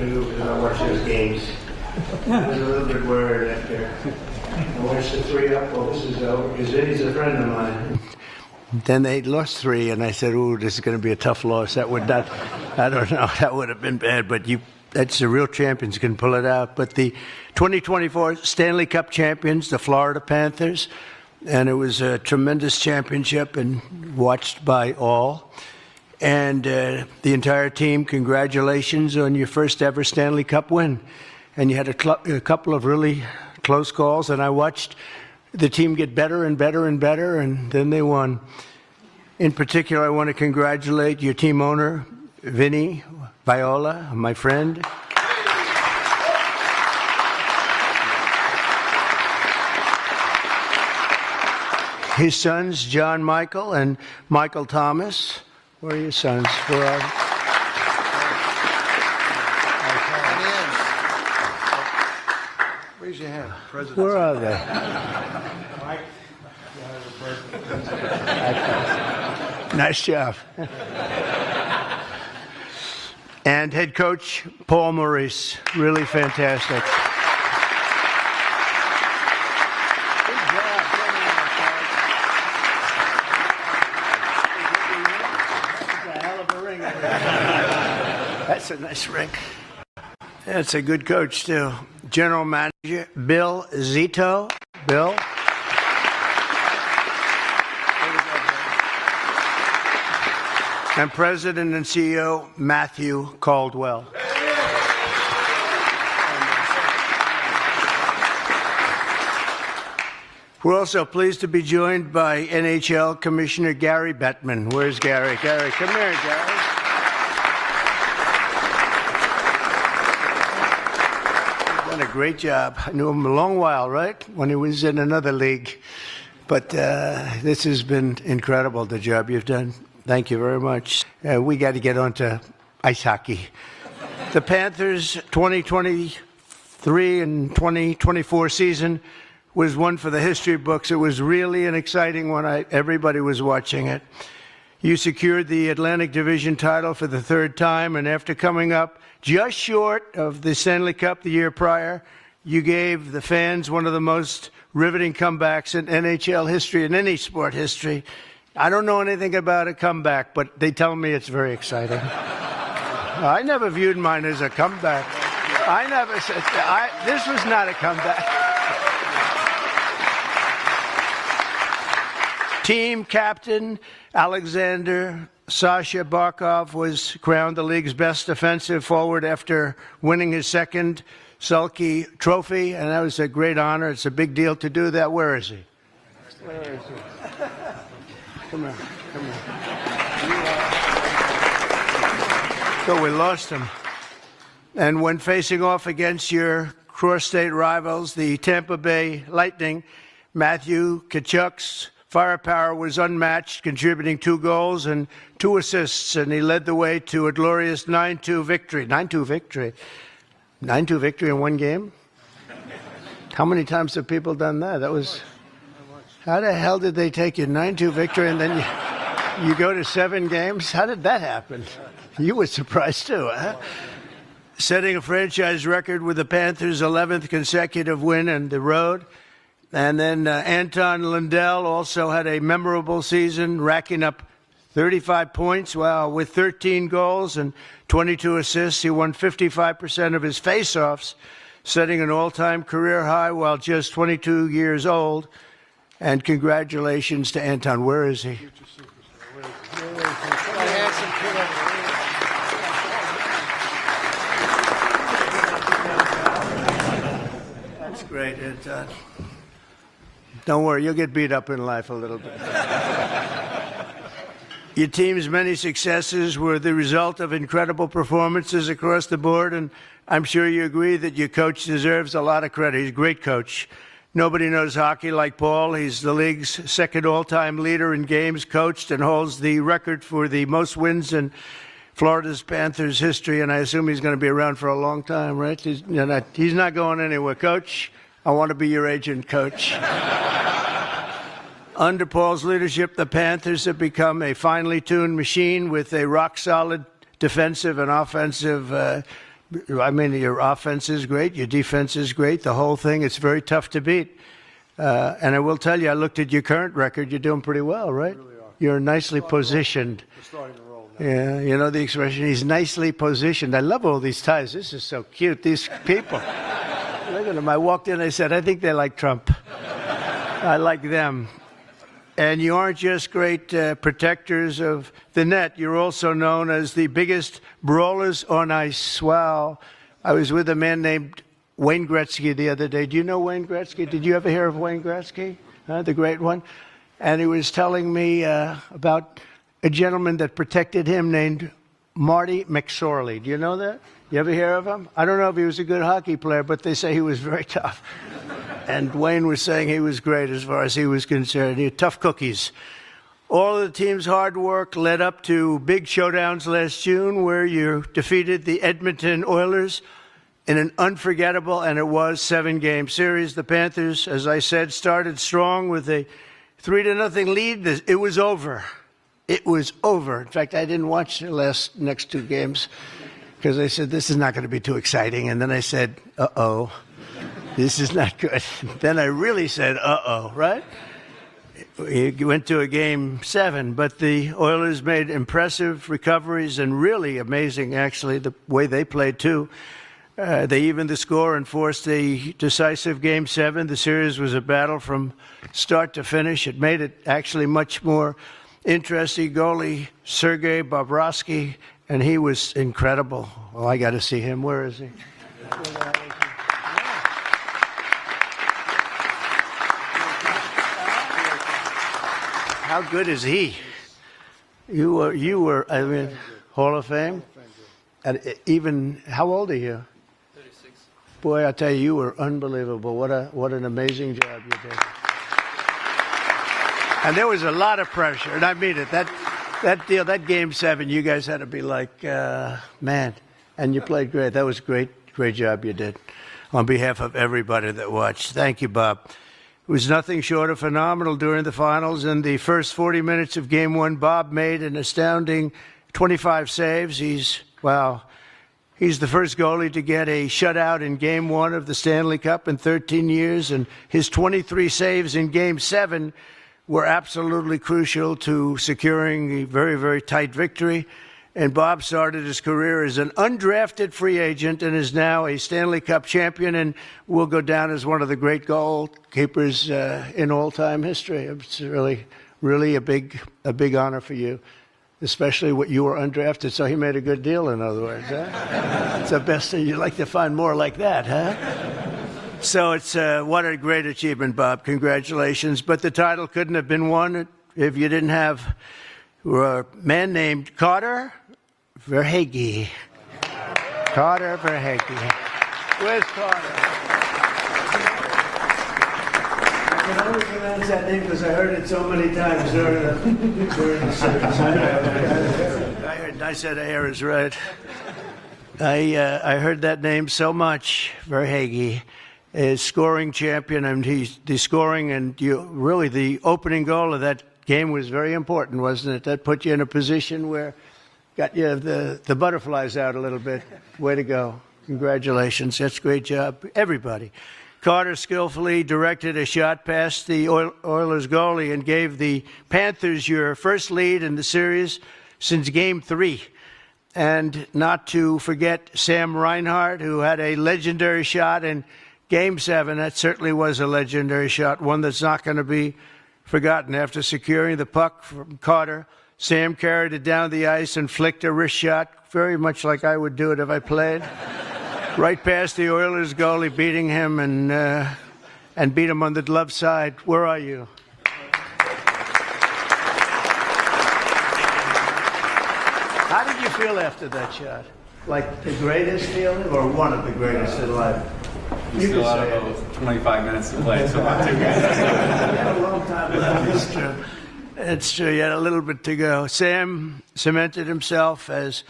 freshman group because I watch those games. I was a little bit worried after I watched the 3-up. Well, this is over because Vinny's a friend of mine. Then they lost 3, and I said, "Ooh, this is going to be a tough loss." That would not, I don't know, that would have been bad. But that's the real champions can pull it out. But the 2024 Stanley Cup champions, the Florida Panthers, and it was a tremendous championship and watched by all. And the entire team, congratulations on your first ever Stanley Cup win. And you had a couple of really close calls, and I watched the team get better and better and better, and then they won. In particular, I want to congratulate your team owner, Vinny Viola, my friend. His sons, John Michael and Michael Thomas. Where are your sons? Where are they? Raise your hand, President. Where are they? Mike. Nice job. And head coach Paul Maurice, really fantastic. That's a nice ring. That's a good coach, too. General Manager Bill Zito. Bill. And President and CEO Matthew Caldwell. We're also pleased to be joined by NHL Commissioner Gary Bettman. Where's Gary? Gary, come here, Gary. A great job. I knew him a long while, right? When he was in another league. But this has been incredible, the job you've done. Thank you very much. We got to get on to ice hockey. The Panthers' 2023 and 2024 season was one for the history books. It was really an exciting one. Everybody was watching it. You secured the Atlantic Division title for the 3rd time, and after coming up just short of the Stanley Cup the year prior, you gave the fans one of the most riveting comebacks in NHL history, in any sport history. I don't know anything about a comeback, but they tell me it's very exciting. I never viewed mine as a comeback. I never said this was not a comeback. Team captain Alexander Sasha Barkov was crowned the league's best defensive forward after winning his 2nd Selke trophy, and that was a great honor. It's a big deal to do that. Where is he? Where is he? Come here. Come here. So we lost him. And when facing off against your cross-state rivals, the Tampa Bay Lightning, Matthew Tkachuk's firepower was unmatched, contributing 2 goals and 2 assists, and he led the way to a glorious 9-2 victory. 9-2 victory. 9-2 victory in one game? How many times have people done that? That was... How the hell did they take you 9-2 victory and then you go to 7 games? How did that happen? You were surprised too, huh? Setting a franchise record with the Panthers' 11th consecutive win on the road. And then Anton Lundell also had a memorable season, racking up 35 points, with 13 goals and 22 assists. He won 55% of his faceoffs, setting an all-time career high while just 22 years old. And congratulations to Anton. Where is he? That's great, Anton. Don't worry, you'll get beat up in life a little bit. Your team's many successes were the result of incredible performances across the board, and I'm sure you agree that your coach deserves a lot of credit. He's a great coach. Nobody knows hockey like Paul. He's the league's 2nd all-time leader in games coached and holds the record for the most wins in Florida's Panthers history, and I assume he's going to be around for a long time, right? He's not going anywhere. Coach, I want to be your agent, Coach. Under Paul's leadership, the Panthers have become a finely tuned machine with a rock-solid defensive and offensive I mean, your offense is great. Your defense is great. The whole thing, it's very tough to beat. And I will tell you, I looked at your current record. You're doing pretty well, right? We really are. You're nicely positioned. We're starting to roll now. Yeah, you know the expression, he's nicely positioned. I love all these ties. This is so cute. These people. Look at them. I walked in, I said, I think they like Trump. I like them. And you aren't just great protectors of the net. You're also known as the biggest brawlers on ice. Wow. I was with a man named Wayne Gretzky the other day. Do you know Wayne Gretzky? Did you ever hear of Wayne Gretzky? The great one? And he was telling me about a gentleman that protected him named Marty McSorley. Do you know that? You ever hear of him? I don't know if he was a good hockey player, but they say he was very tough. And Wayne was saying he was great as far as he was concerned. He had tough cookies. All of the team's hard work led up to big showdowns last June where you defeated the Edmonton Oilers in an unforgettable, and it was, 7-game series. The Panthers, as I said, started strong with a 3-0 lead. It was over. It was over. In fact, I didn't watch the next 2 games because I said, this is not going to be too exciting. And then I said, uh-oh. This is not good. Then I really said, uh-oh, right? We went to a game 7, but the Oilers made impressive recoveries and really amazing, actually, the way they played, too. They evened the score and forced a decisive game 7. The series was a battle from start to finish. It made it actually much more interesting. Goalie Sergei Bobrovsky, and he was incredible. Well, I got to see him. Where is he? How good is he? You were, I mean, Hall of Fame? And even, how old are you? 36. Boy, I tell you, you were unbelievable. What an amazing job you did. And there was a lot of pressure, and I mean it. That game 7, you guys had to be like, man. And you played great. That was great job you did. On behalf of everybody that watched, thank you, Bob. It was nothing short of phenomenal during the finals. In the first 40 minutes of Game 1, Bob made an astounding 25 saves. He's the first goalie to get a shutout in Game 1 of the Stanley Cup in 13 years, and his 23 saves in Game 7 were absolutely crucial to securing a very, very tight victory. And Bob started his career as an undrafted free agent and is now a Stanley Cup champion and will go down as one of the great goalkeepers in all-time history. It's really, really a big honor for you, especially what you were undrafted. So he made a good deal, in other words. Huh? It's the best thing. You'd like to find more like that, huh? So it's what a great achievement, Bob. Congratulations. But the title couldn't have been won if you didn't have a man named Carter Verhaeghe. Carter Verhaeghe. Where's Carter? I can only pronounce that name because I heard it so many times during the series. I said air is right. I heard that name so much, Verhaeghe. Is scoring champion, and he's the scoring, and really the opening goal of that game was very important, wasn't it? That put you in a position where got you the butterflies out a little bit. Way to go. Congratulations. That's a great job. Everybody. Carter skillfully directed a shot past the Oilers goalie and gave the Panthers your first lead in the series since Game 3. And not to forget Sam Reinhart, who had a legendary shot in Game 7. That certainly was a legendary shot, one that's not going to be forgotten. After securing the puck from Carter, Sam carried it down the ice and flicked a wrist shot, very much like I would do it if I played, right past the Oilers goalie, beating him and beat him on the glove side. Where are you? How did you feel after that shot? Like the greatest feeling or one of the greatest in life? You still had about 25 minutes to play, so not too good. You had a long time left. It's true. It's true. You had a little bit to go. Sam cemented himself as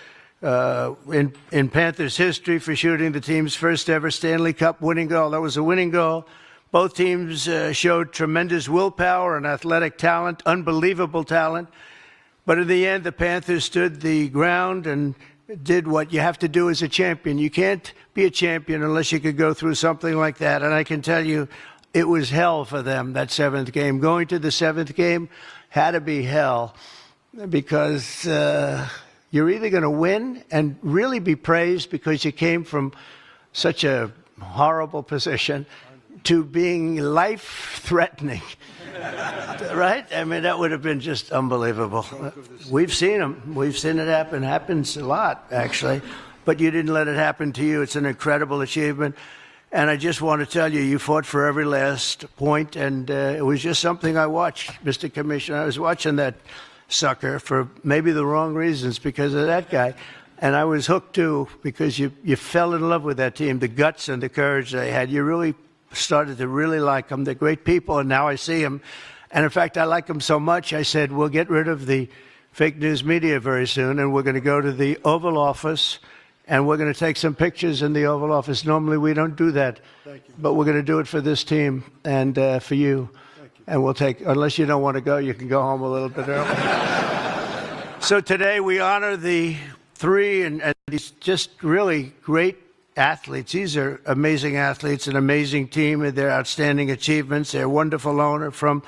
in Panthers history for shooting the team's first ever Stanley Cup winning goal. That was a winning goal. Both teams showed tremendous willpower and athletic talent, unbelievable talent. But in the end, the Panthers stood the ground and did what you have to do as a champion. You can't be a champion unless you could go through something like that. And I can tell you, it was hell for them, that seventh game. Going to the seventh game had to be hell because you're either going to win and really be praised because you came from such a horrible position to being life-threatening. Right? I mean, that would have been just unbelievable. We've seen them. We've seen it happen. It happens a lot, actually. But you didn't let it happen to you. It's an incredible achievement. And I just want to tell you, you fought for every last point, and it was just something I watched, Mr. Commissioner. I was watching that sucker for maybe the wrong reasons because of that guy. And I was hooked, too, because you fell in love with that team, the guts and the courage they had. You really started to really like them. They're great people, and now I see them. And, in fact, I like them so much, I said, we'll get rid of the fake news media very soon, and we're going to go to the Oval Office, and we're going to take some pictures in the Oval Office. Normally, we don't do that, but we're going to do it for this team and for you. And we'll take, unless you don't want to go, you can go home a little bit early. So today we honor the three and these just really great athletes. These are amazing athletes, an amazing team, and their outstanding achievements, their wonderful owner. From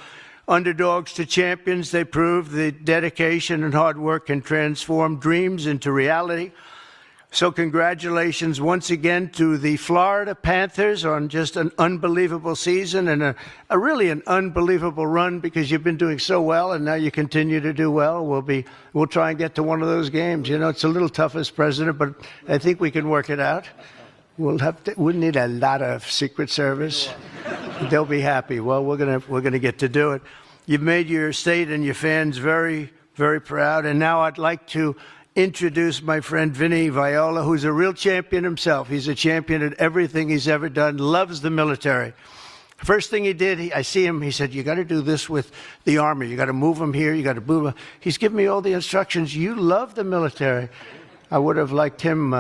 underdogs to champions, they proved the dedication and hard work can transform dreams into reality. So congratulations once again to the Florida Panthers on just an unbelievable season and a really an unbelievable run because you've been doing so well and now you continue to do well. We'll try and get to one of those games. You know, it's a little tough as president, but I think we can work it out. We'll need a lot of Secret Service. They'll be happy. Well, we're gonna get to do it. You've made your state and your fans very, very proud. And now I'd like to introduce my friend Vinny Viola, who's a real champion himself. He's a champion at everything he's ever done, loves the military. First thing he did, I see him, he said, you got to do this with the Army. You got to move them here. You got to move them. He's given me all the instructions. You love the military. I would have liked him,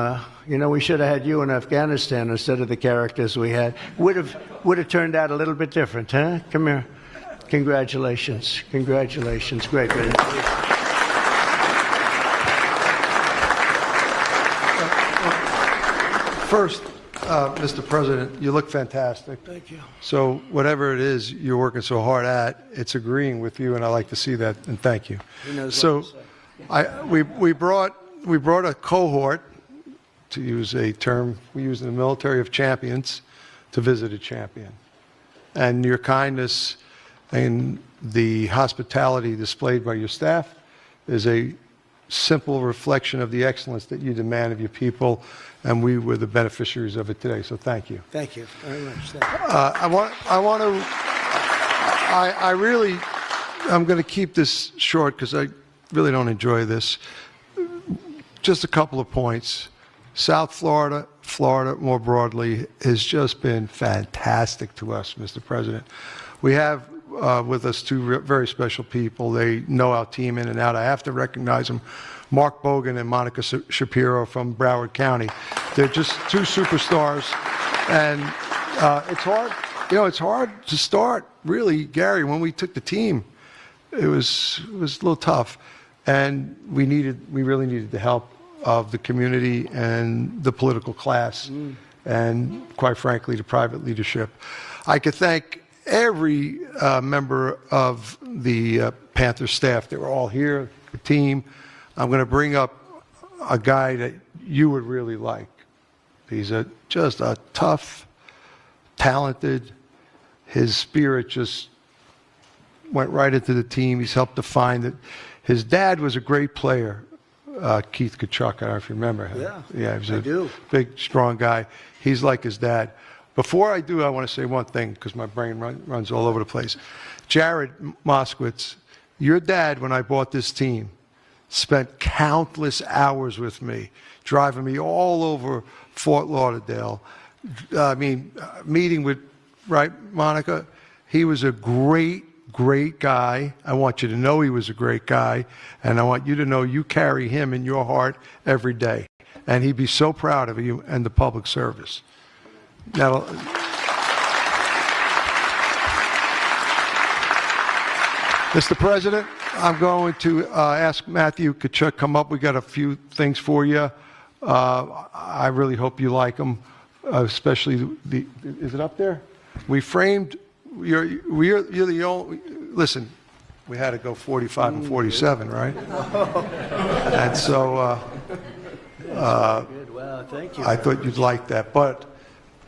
you know, we should have had you in Afghanistan instead of the characters we had. Would have turned out a little bit different, huh? Come here. Congratulations. Congratulations. Great, Vinny. First, Mr. President, you look fantastic. Thank you. So whatever it is you're working so hard at, it's agreeing with you, and I like to see that, and thank you. He knows So what to say. we brought a cohort, to use a term we use in the military, of champions to visit a champion. And your kindness and the hospitality displayed by your staff is a simple reflection of the excellence that you demand of your people, and we were the beneficiaries of it today. So thank you. Thank you very much. Thank you. I'm going to keep this short because I really don't enjoy this. Just a couple of points. South Florida, Florida more broadly, has just been fantastic to us, Mr. President. We have with us two very special people. They know our team in and out. I have to recognize them. Mark Bogan and Monica Shapiro from Broward County. They're just two superstars. And it's hard, you know, it's hard to start, really, Gary. When we took the team, it was a little tough. And we really needed the help of the community and the political class and, quite frankly, the private leadership. I could thank every member of the Panther staff. They were all here, the team. I'm going to bring up a guy that you would really like. He's just a tough, talented. His spirit just went right into the team. He's helped define it. His dad was a great player, Keith Kachuk. I don't know if you remember him. Yeah, he was a big, strong guy. He's like his dad. Before I do, I want to say one thing because my brain runs all over the place. Jared Moskowitz, your dad, when I bought this team, spent countless hours with me, driving me all over Fort Lauderdale. I mean, meeting with, right, Monica? He was a great guy. I want you to know he was a great guy, and I want you to know you carry him in your heart every day. And he'd be so proud of you and the public service. Now, Mr. President, I'm going to ask Matthew Kachuk come up. We got a few things for you. I really hope you like them, especially the. Is it up there? We framed. You're the only. Listen, we had to go 45 and 47, right? And so. Well, thank you. I thought you'd like that, but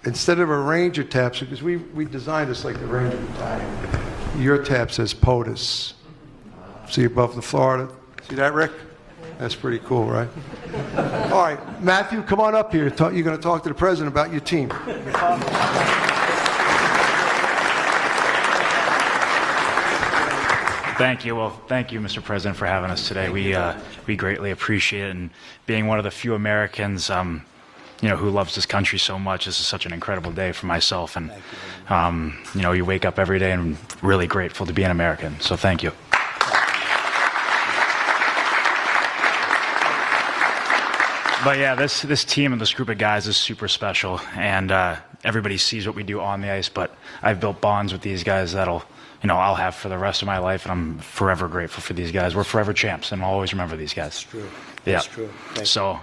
instead of a Ranger tab, because we designed this like the Ranger battalion, your tab says POTUS. See above the Florida? See that, Rick? That's pretty cool, right? All right, Matthew, come on up here. You're going to talk to the president about your team. Thank you. Well, thank you, Mr. President, for having us today. We greatly appreciate it, and being one of the few Americans, who loves this country so much. This is such an incredible day for myself, and you wake up every day and really grateful to be an American. So thank you. But yeah, this team and this group of guys is super special, and everybody sees what we do on the ice. But I've built bonds with these guys that'll. I'll have for the rest of my life, and I'm forever grateful for these guys. We're forever champs, and I'll always remember these guys. That's true. Yeah. That's true. So,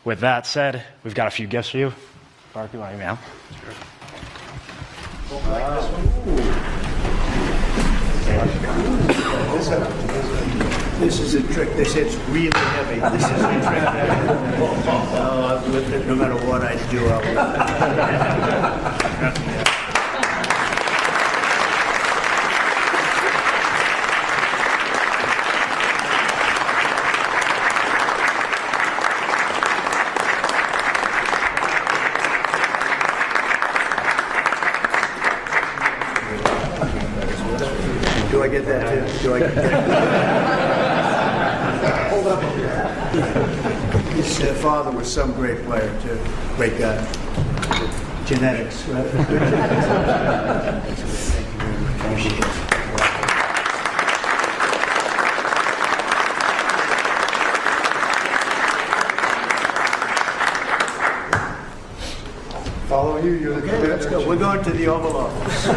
with that said, we've got a few gifts for you. Bark, you want to give me out? This is a trick. They say it's really heavy. This is a trick. I'll lift it no matter what I do. I'll lift it. Do I get that too? Do I get that? Hold it up. His father was some great player too. Great guy. Genetics, right? Thank you very much. Follow you. You're the Okay, let's go. We're going to the Oval Office.